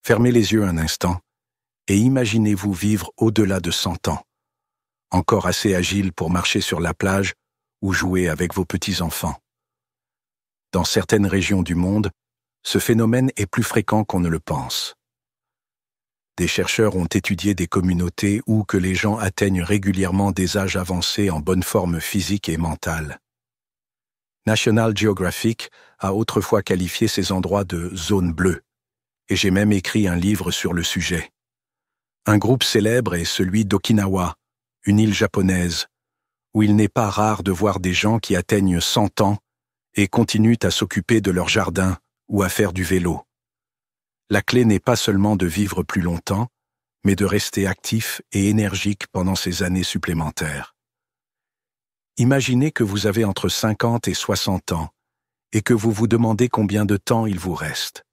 Fermez les yeux un instant et imaginez-vous vivre au-delà de 100 ans, encore assez agile pour marcher sur la plage ou jouer avec vos petits-enfants. Dans certaines régions du monde, ce phénomène est plus fréquent qu'on ne le pense. Des chercheurs ont étudié des communautés où que les gens atteignent régulièrement des âges avancés en bonne forme physique et mentale. National Geographic a autrefois qualifié ces endroits de zones bleues, et j'ai même écrit un livre sur le sujet. Un groupe célèbre est celui d'Okinawa, une île japonaise, où il n'est pas rare de voir des gens qui atteignent 100 ans et continuent à s'occuper de leur jardin ou à faire du vélo. La clé n'est pas seulement de vivre plus longtemps, mais de rester actif et énergique pendant ces années supplémentaires. Imaginez que vous avez entre 50 et 60 ans et que vous vous demandez combien de temps il vous reste.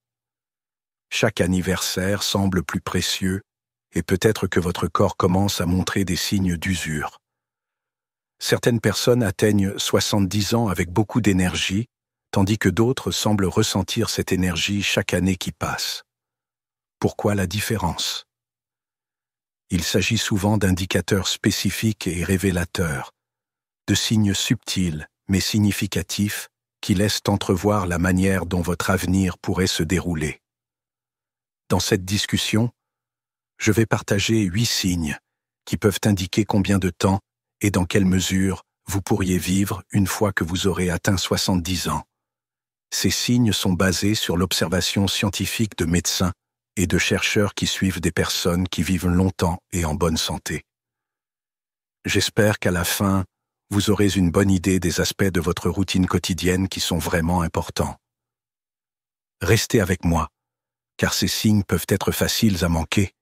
Chaque anniversaire semble plus précieux et peut-être que votre corps commence à montrer des signes d'usure. Certaines personnes atteignent 70 ans avec beaucoup d'énergie, tandis que d'autres semblent ressentir cette énergie chaque année qui passe. Pourquoi la différence? Il s'agit souvent d'indicateurs spécifiques et révélateurs, de signes subtils mais significatifs qui laissent entrevoir la manière dont votre avenir pourrait se dérouler. Dans cette discussion, je vais partager 8 signes qui peuvent indiquer combien de temps et dans quelle mesure vous pourriez vivre une fois que vous aurez atteint 70 ans. Ces signes sont basés sur l'observation scientifique de médecins et de chercheurs qui suivent des personnes qui vivent longtemps et en bonne santé. J'espère qu'à la fin, vous aurez une bonne idée des aspects de votre routine quotidienne qui sont vraiment importants. Restez avec moi, car ces signes peuvent être faciles à manquer,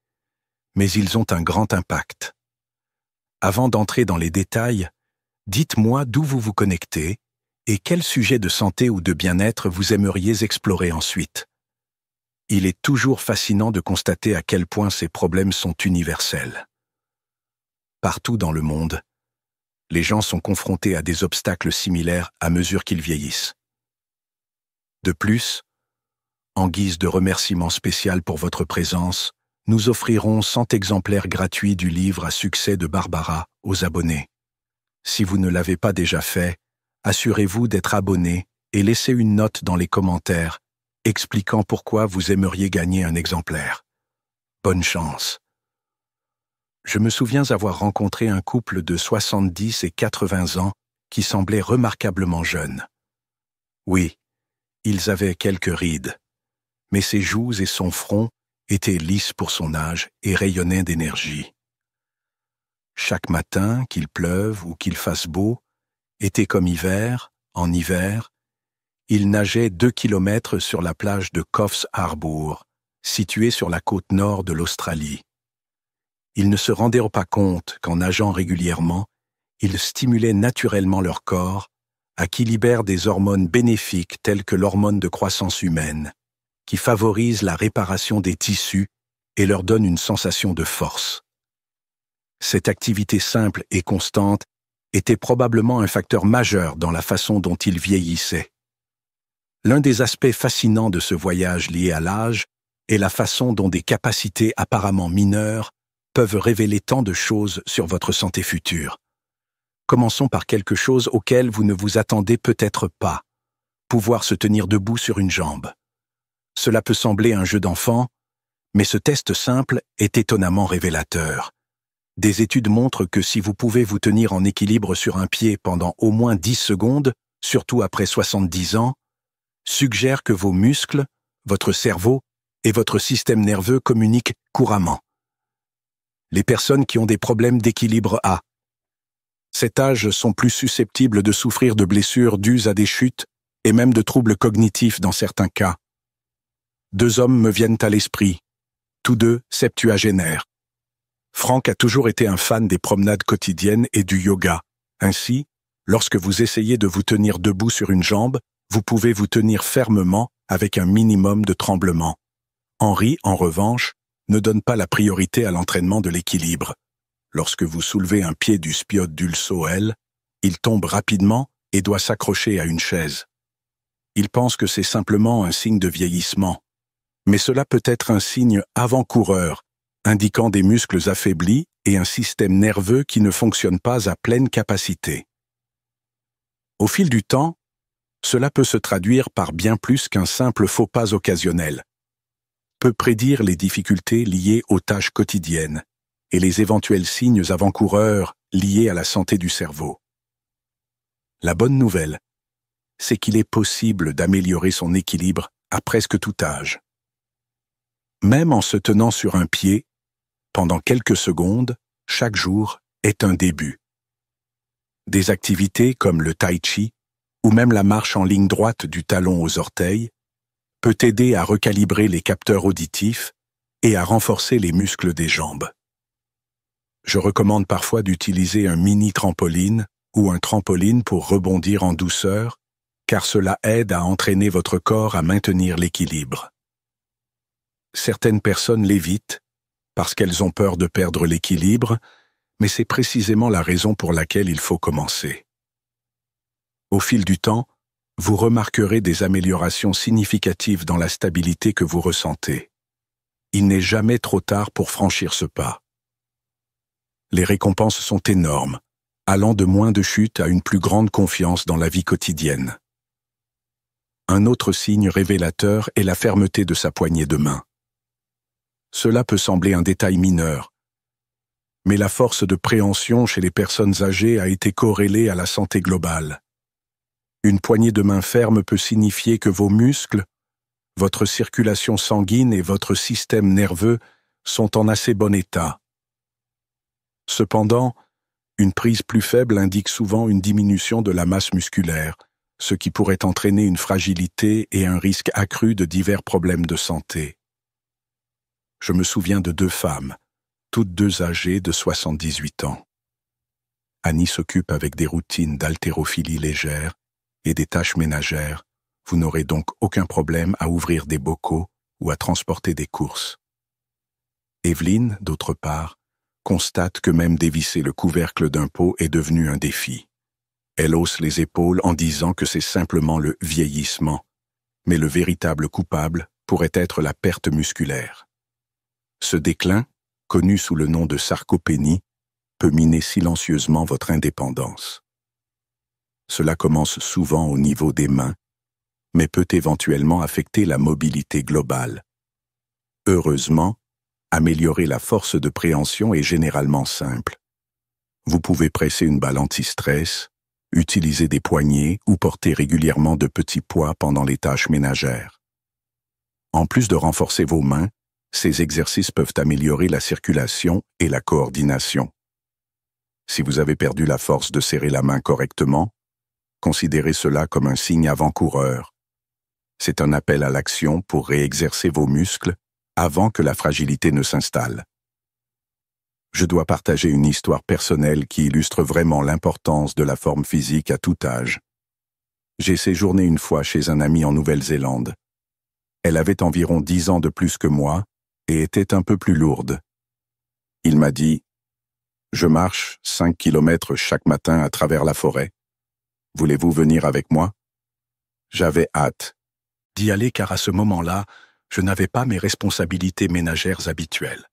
mais ils ont un grand impact. Avant d'entrer dans les détails, dites-moi d'où vous vous connectez et quel sujet de santé ou de bien-être vous aimeriez explorer ensuite. Il est toujours fascinant de constater à quel point ces problèmes sont universels. Partout dans le monde, les gens sont confrontés à des obstacles similaires à mesure qu'ils vieillissent. De plus, en guise de remerciement spécial pour votre présence, nous offrirons 100 exemplaires gratuits du livre à succès de Barbara aux abonnés. Si vous ne l'avez pas déjà fait, assurez-vous d'être abonné et laissez une note dans les commentaires expliquant pourquoi vous aimeriez gagner un exemplaire. Bonne chance! Je me souviens avoir rencontré un couple de 70 et 80 ans qui semblait remarquablement jeunes. Oui, ils avaient quelques rides, mais ses joues et son front étaient lisses pour son âge et rayonnaient d'énergie. Chaque matin, qu'il pleuve ou qu'il fasse beau, été comme hiver, en hiver, ils nageaient 2 kilomètres sur la plage de Coffs Harbour, située sur la côte nord de l'Australie. Ils ne se rendaient pas compte qu'en nageant régulièrement, ils stimulaient naturellement leur corps, à qui libèrent des hormones bénéfiques telles que l'hormone de croissance humaine, qui favorise la réparation des tissus et leur donne une sensation de force. Cette activité simple et constante était probablement un facteur majeur dans la façon dont ils vieillissaient. L'un des aspects fascinants de ce voyage lié à l'âge est la façon dont des capacités apparemment mineures peuvent révéler tant de choses sur votre santé future. Commençons par quelque chose auquel vous ne vous attendez peut-être pas. Pouvoir se tenir debout sur une jambe. Cela peut sembler un jeu d'enfant, mais ce test simple est étonnamment révélateur. Des études montrent que si vous pouvez vous tenir en équilibre sur un pied pendant au moins 10 secondes, surtout après 70 ans, suggèrent que vos muscles, votre cerveau et votre système nerveux communiquent couramment. Les personnes qui ont des problèmes d'équilibre à cet âge sont plus susceptibles de souffrir de blessures dues à des chutes et même de troubles cognitifs dans certains cas. 2 hommes me viennent à l'esprit, tous deux septuagénaires. Frank a toujours été un fan des promenades quotidiennes et du yoga. Ainsi, lorsque vous essayez de vous tenir debout sur une jambe, vous pouvez vous tenir fermement avec un minimum de tremblement. Henry, en revanche, ne donne pas la priorité à l'entraînement de l'équilibre. Lorsque vous soulevez un pied du spiote d'Ulso-L, il tombe rapidement et doit s'accrocher à une chaise. Il pense que c'est simplement un signe de vieillissement. Mais cela peut être un signe avant-coureur, indiquant des muscles affaiblis et un système nerveux qui ne fonctionne pas à pleine capacité. Au fil du temps, cela peut se traduire par bien plus qu'un simple faux pas occasionnel. Peut prédire les difficultés liées aux tâches quotidiennes et les éventuels signes avant-coureurs liés à la santé du cerveau. La bonne nouvelle, c'est qu'il est possible d'améliorer son équilibre à presque tout âge. Même en se tenant sur un pied, pendant quelques secondes, chaque jour est un début. Des activités comme le tai chi ou même la marche en ligne droite du talon aux orteils peut aider à recalibrer les capteurs auditifs et à renforcer les muscles des jambes. Je recommande parfois d'utiliser un mini trampoline ou un trampoline pour rebondir en douceur, car cela aide à entraîner votre corps à maintenir l'équilibre. Certaines personnes l'évitent parce qu'elles ont peur de perdre l'équilibre, mais c'est précisément la raison pour laquelle il faut commencer. Au fil du temps, vous remarquerez des améliorations significatives dans la stabilité que vous ressentez. Il n'est jamais trop tard pour franchir ce pas. Les récompenses sont énormes, allant de moins de chutes à une plus grande confiance dans la vie quotidienne. Un autre signe révélateur est la fermeté de sa poignée de main. Cela peut sembler un détail mineur, mais la force de préhension chez les personnes âgées a été corrélée à la santé globale. Une poignée de main ferme peut signifier que vos muscles, votre circulation sanguine et votre système nerveux sont en assez bon état. Cependant, une prise plus faible indique souvent une diminution de la masse musculaire, ce qui pourrait entraîner une fragilité et un risque accru de divers problèmes de santé. Je me souviens de 2 femmes, toutes 2 âgées de 78 ans. Annie s'occupe avec des routines d'haltérophilie légère et des tâches ménagères. Vous n'aurez donc aucun problème à ouvrir des bocaux ou à transporter des courses. Evelyne, d'autre part, constate que même dévisser le couvercle d'un pot est devenu un défi. Elle hausse les épaules en disant que c'est simplement le vieillissement, mais le véritable coupable pourrait être la perte musculaire. Ce déclin, connu sous le nom de sarcopénie, peut miner silencieusement votre indépendance. Cela commence souvent au niveau des mains, mais peut éventuellement affecter la mobilité globale. Heureusement, améliorer la force de préhension est généralement simple. Vous pouvez presser une balle anti-stress, utiliser des poignées ou porter régulièrement de petits poids pendant les tâches ménagères. En plus de renforcer vos mains, ces exercices peuvent améliorer la circulation et la coordination. Si vous avez perdu la force de serrer la main correctement, considérez cela comme un signe avant-coureur. C'est un appel à l'action pour réexercer vos muscles avant que la fragilité ne s'installe. Je dois partager une histoire personnelle qui illustre vraiment l'importance de la forme physique à tout âge. J'ai séjourné une fois chez un ami en Nouvelle-Zélande. Elle avait environ 10 ans de plus que moi et était un peu plus lourde. Il m'a dit « Je marche 5 kilomètres chaque matin à travers la forêt. Voulez-vous venir avec moi ?» J'avais hâte d'y aller car à ce moment-là, je n'avais pas mes responsabilités ménagères habituelles.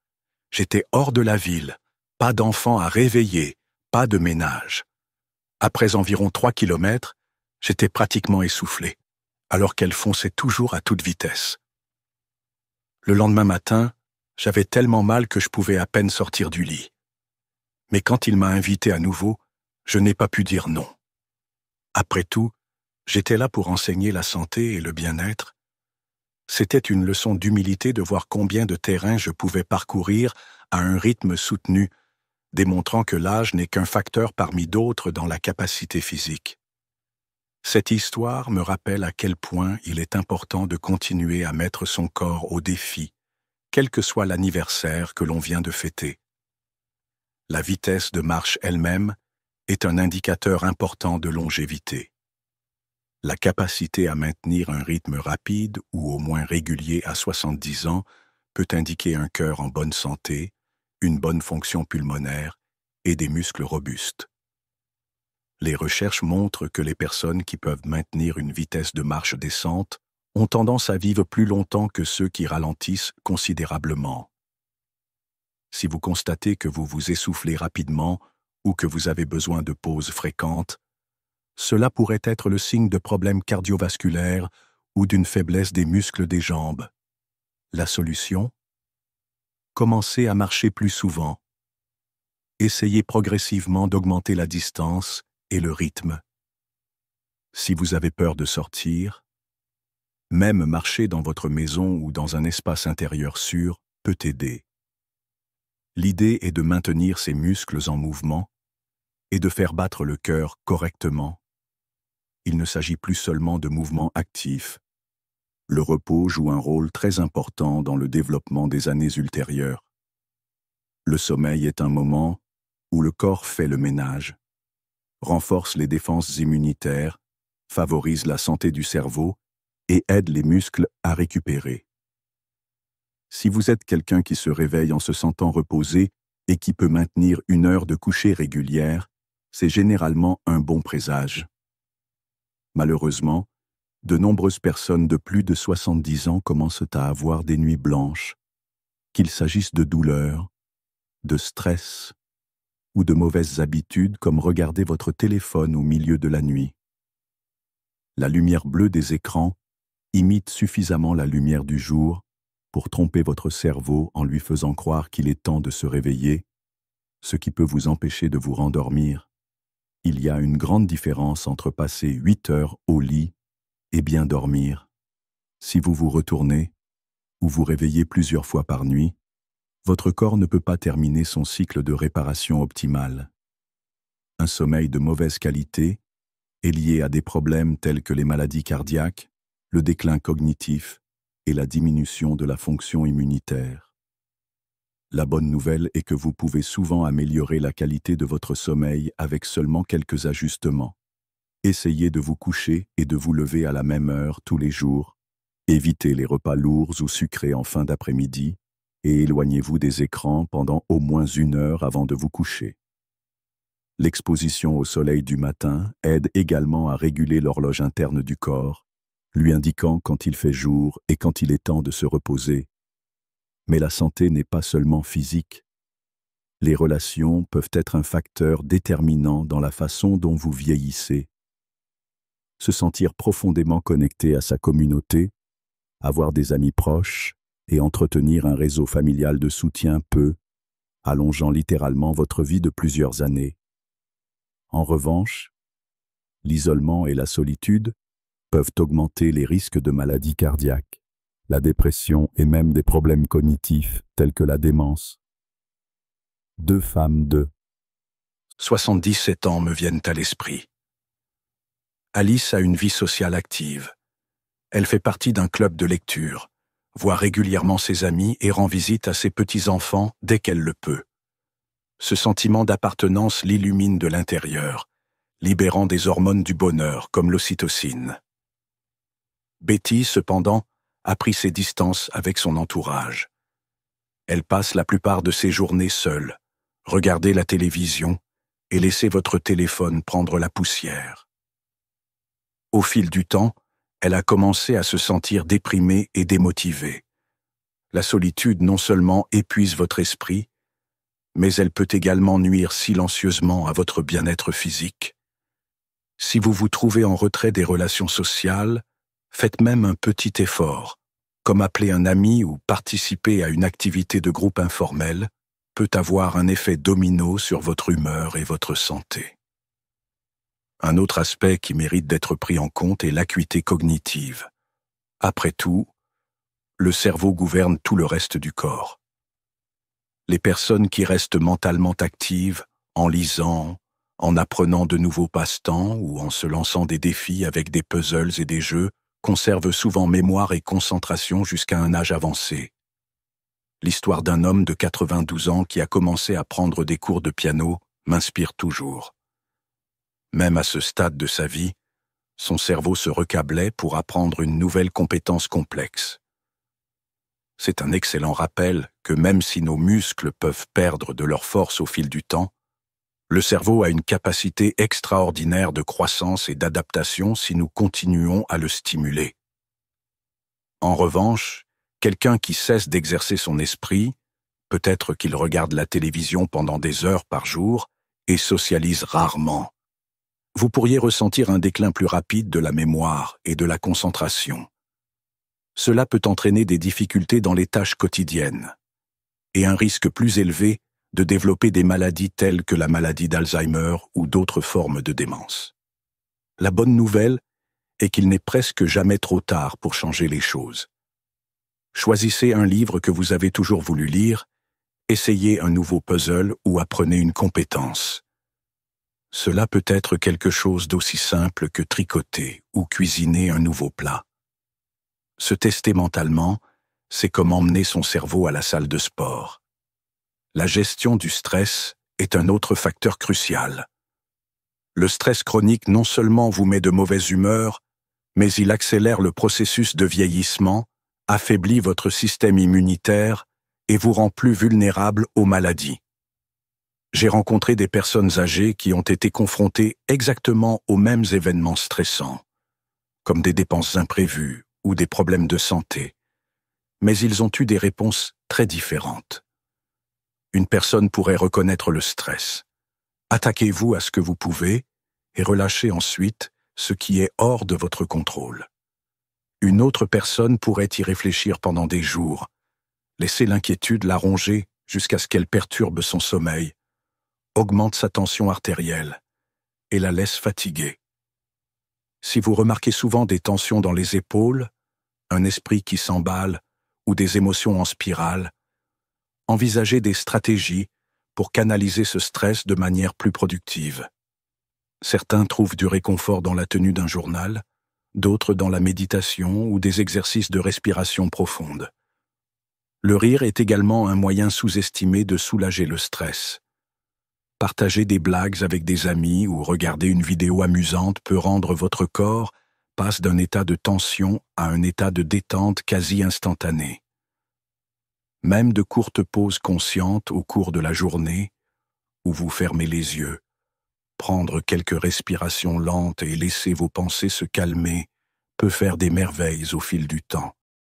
J'étais hors de la ville, pas d'enfants à réveiller, pas de ménage. Après environ 3 kilomètres, j'étais pratiquement essoufflé, alors qu'elle fonçait toujours à toute vitesse. Le lendemain matin, j'avais tellement mal que je pouvais à peine sortir du lit. Mais quand il m'a invité à nouveau, je n'ai pas pu dire non. Après tout, j'étais là pour enseigner la santé et le bien-être. C'était une leçon d'humilité de voir combien de terrain je pouvais parcourir à un rythme soutenu, démontrant que l'âge n'est qu'un facteur parmi d'autres dans la capacité physique. Cette histoire me rappelle à quel point il est important de continuer à mettre son corps au défi, quel que soit l'anniversaire que l'on vient de fêter. La vitesse de marche elle-même est un indicateur important de longévité. La capacité à maintenir un rythme rapide ou au moins régulier à 70 ans peut indiquer un cœur en bonne santé, une bonne fonction pulmonaire et des muscles robustes. Les recherches montrent que les personnes qui peuvent maintenir une vitesse de marche décente ont tendance à vivre plus longtemps que ceux qui ralentissent considérablement. Si vous constatez que vous vous essoufflez rapidement ou que vous avez besoin de pauses fréquentes, cela pourrait être le signe de problèmes cardiovasculaires ou d'une faiblesse des muscles des jambes. La solution? Commencez à marcher plus souvent. Essayez progressivement d'augmenter la distance et le rythme. Si vous avez peur de sortir, même marcher dans votre maison ou dans un espace intérieur sûr peut aider. L'idée est de maintenir ses muscles en mouvement et de faire battre le cœur correctement. Il ne s'agit plus seulement de mouvements actifs. Le repos joue un rôle très important dans le développement des années ultérieures. Le sommeil est un moment où le corps fait le ménage, renforce les défenses immunitaires, favorise la santé du cerveau et aide les muscles à récupérer. Si vous êtes quelqu'un qui se réveille en se sentant reposé et qui peut maintenir une heure de coucher régulière, c'est généralement un bon présage. Malheureusement, de nombreuses personnes de plus de 70 ans commencent à avoir des nuits blanches, qu'il s'agisse de douleurs, de stress ou de mauvaises habitudes comme regarder votre téléphone au milieu de la nuit. La lumière bleue des écrans imite suffisamment la lumière du jour pour tromper votre cerveau en lui faisant croire qu'il est temps de se réveiller, ce qui peut vous empêcher de vous rendormir. Il y a une grande différence entre passer 8 heures au lit et bien dormir. Si vous vous retournez ou vous réveillez plusieurs fois par nuit, votre corps ne peut pas terminer son cycle de réparation optimale. Un sommeil de mauvaise qualité est lié à des problèmes tels que les maladies cardiaques, le déclin cognitif et la diminution de la fonction immunitaire. La bonne nouvelle est que vous pouvez souvent améliorer la qualité de votre sommeil avec seulement quelques ajustements. Essayez de vous coucher et de vous lever à la même heure tous les jours. Évitez les repas lourds ou sucrés en fin d'après-midi et éloignez-vous des écrans pendant au moins 1 heure avant de vous coucher. L'exposition au soleil du matin aide également à réguler l'horloge interne du corps, lui indiquant quand il fait jour et quand il est temps de se reposer. Mais la santé n'est pas seulement physique. Les relations peuvent être un facteur déterminant dans la façon dont vous vieillissez. Se sentir profondément connecté à sa communauté, avoir des amis proches et entretenir un réseau familial de soutien peut, allongeant littéralement votre vie de plusieurs années. En revanche, l'isolement et la solitude peuvent augmenter les risques de maladies cardiaques, la dépression et même des problèmes cognitifs tels que la démence. 2 femmes de 77 ans me viennent à l'esprit. Alice a une vie sociale active. Elle fait partie d'un club de lecture, voit régulièrement ses amis et rend visite à ses petits-enfants dès qu'elle le peut. Ce sentiment d'appartenance l'illumine de l'intérieur, libérant des hormones du bonheur comme l'ocytocine. Betty, cependant, a pris ses distances avec son entourage. Elle passe la plupart de ses journées seule, regarder la télévision et laisser votre téléphone prendre la poussière. Au fil du temps, elle a commencé à se sentir déprimée et démotivée. La solitude non seulement épuise votre esprit, mais elle peut également nuire silencieusement à votre bien-être physique. Si vous vous trouvez en retrait des relations sociales, faites même un petit effort, comme appeler un ami ou participer à une activité de groupe informelle, peut avoir un effet domino sur votre humeur et votre santé. Un autre aspect qui mérite d'être pris en compte est l'acuité cognitive. Après tout, le cerveau gouverne tout le reste du corps. Les personnes qui restent mentalement actives, en lisant, en apprenant de nouveaux passe-temps ou en se lançant des défis avec des puzzles et des jeux, conservent souvent mémoire et concentration jusqu'à un âge avancé. L'histoire d'un homme de 92 ans qui a commencé à prendre des cours de piano m'inspire toujours. Même à ce stade de sa vie, son cerveau se recablait pour apprendre une nouvelle compétence complexe. C'est un excellent rappel que même si nos muscles peuvent perdre de leur force au fil du temps, le cerveau a une capacité extraordinaire de croissance et d'adaptation si nous continuons à le stimuler. En revanche, quelqu'un qui cesse d'exercer son esprit, peut-être qu'il regarde la télévision pendant des heures par jour et socialise rarement. Vous pourriez ressentir un déclin plus rapide de la mémoire et de la concentration. Cela peut entraîner des difficultés dans les tâches quotidiennes et un risque plus élevé de développer des maladies telles que la maladie d'Alzheimer ou d'autres formes de démence. La bonne nouvelle est qu'il n'est presque jamais trop tard pour changer les choses. Choisissez un livre que vous avez toujours voulu lire, essayez un nouveau puzzle ou apprenez une compétence. Cela peut être quelque chose d'aussi simple que tricoter ou cuisiner un nouveau plat. Se tester mentalement, c'est comme emmener son cerveau à la salle de sport. La gestion du stress est un autre facteur crucial. Le stress chronique non seulement vous met de mauvaise humeur, mais il accélère le processus de vieillissement, affaiblit votre système immunitaire et vous rend plus vulnérable aux maladies. J'ai rencontré des personnes âgées qui ont été confrontées exactement aux mêmes événements stressants, comme des dépenses imprévues ou des problèmes de santé, mais ils ont eu des réponses très différentes. Une personne pourrait reconnaître le stress. Attaquez-vous à ce que vous pouvez et relâchez ensuite ce qui est hors de votre contrôle. Une autre personne pourrait y réfléchir pendant des jours, laisser l'inquiétude la ronger jusqu'à ce qu'elle perturbe son sommeil, augmente sa tension artérielle et la laisse fatiguer. Si vous remarquez souvent des tensions dans les épaules, un esprit qui s'emballe ou des émotions en spirale, envisagez des stratégies pour canaliser ce stress de manière plus productive. Certains trouvent du réconfort dans la tenue d'un journal, d'autres dans la méditation ou des exercices de respiration profonde. Le rire est également un moyen sous-estimé de soulager le stress. Partager des blagues avec des amis ou regarder une vidéo amusante peut rendre votre corps passe d'un état de tension à un état de détente quasi instantané. Même de courtes pauses conscientes au cours de la journée, où vous fermez les yeux, prendre quelques respirations lentes et laisser vos pensées se calmer peut faire des merveilles au fil du temps.